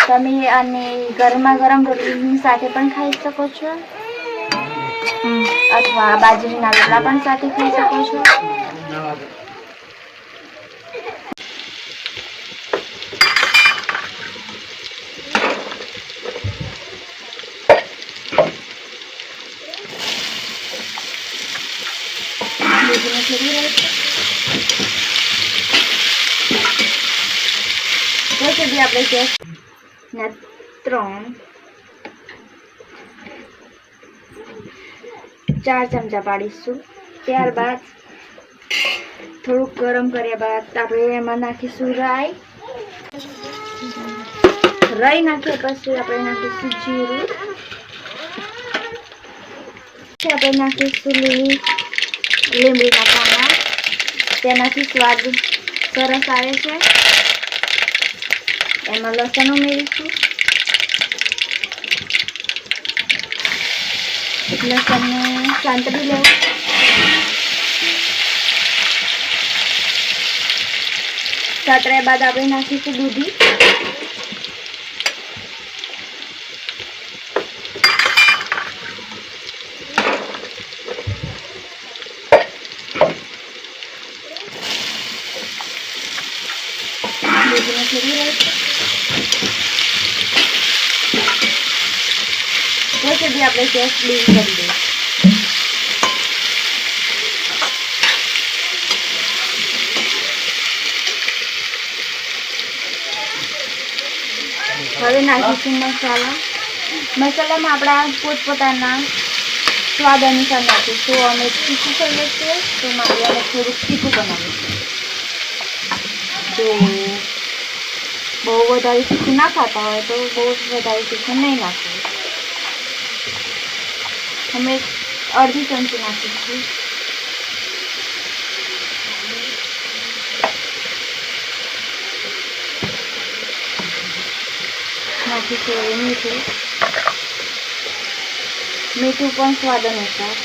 તમે આને ગરમા ગરમ રોટલીની સાથે પણ ખાઈ શકો છો અથવા બાજરીના રોટલા પણ સાથે ખાઈ શકો છો. સુધી આપણે ગેસ ના 4 ચમચા પાડીશું. ત્યારબાદ થોડુંક ગરમ કર્યા બાદ આપણે એમાં નાખીશું રાઈ નાખ્યા પછી આપણે નાખીશું જીરું, આપણે નાખીશું લીંબુના પાના, તેનાથી સ્વાદ સરસ આવે છે. એમાં લસણ ઉમેરીશું, લસણને સાંતળી લેવું. સાતળ્યા બાદ આપણે નાખીશું દૂધી, દૂધીને ફેરવી લઈશું. સુધી આપણે ગેસ બંધ કરી દઈશું. હવે નાખીશું મસાલામાં આપણા પોતપોતાના સ્વાદ અનુસાર નાખીશું. અમે તીખું કરીએ છીએ તો મારે અમે થોડુંક તીખું બનાવીશું. જો બહુ વધારે તીખું ના ખાતા હોય તો બહુ વધારે તીખું નહીં નાખવું. અમે અડધી ચમચી નાખીશું. નાખીશું મીઠું પણ સ્વાદ અનુસાર.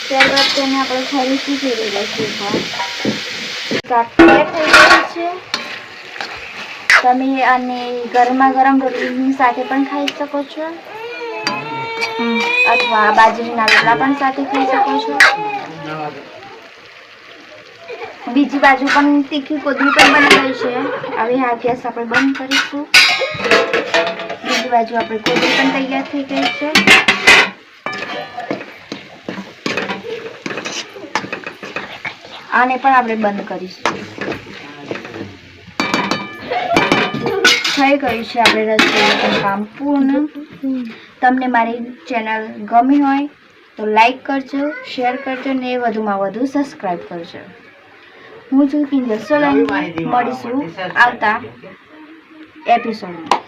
ત્યારબાદ તેને આપણે ફરીથી ફેરવી લઈશું. તૈયાર થઈ ગયું છે. તમે આને ગરમા ગરમ રોટલીની સાથે પણ ખાઈ શકો છો અથવા બાજરીના રોટલા પણ સાથે ખાઈ શકો છો. બીજી બાજુ પણ તીખી કોથળી પણ બનાવી છે. હવે આ ગેસ આપણે બંધ કરીશું. બીજી બાજુ આપણે કોથળી પણ તૈયાર થઈ ગઈ છે. આને પણ આપણે બંધ કરીશું. થઈ ગયું છે આપણે રસોઈનું કામ પૂર્ણ. તમને મારી ચેનલ ગમી હોય તો લાઈક કરજો, શેર કરજો ને વધુમાં વધુ સબસ્ક્રાઈબ કરજો. હું છું કિંજલ સોલંકી. મળીશું આવતા એપિસોડમાં.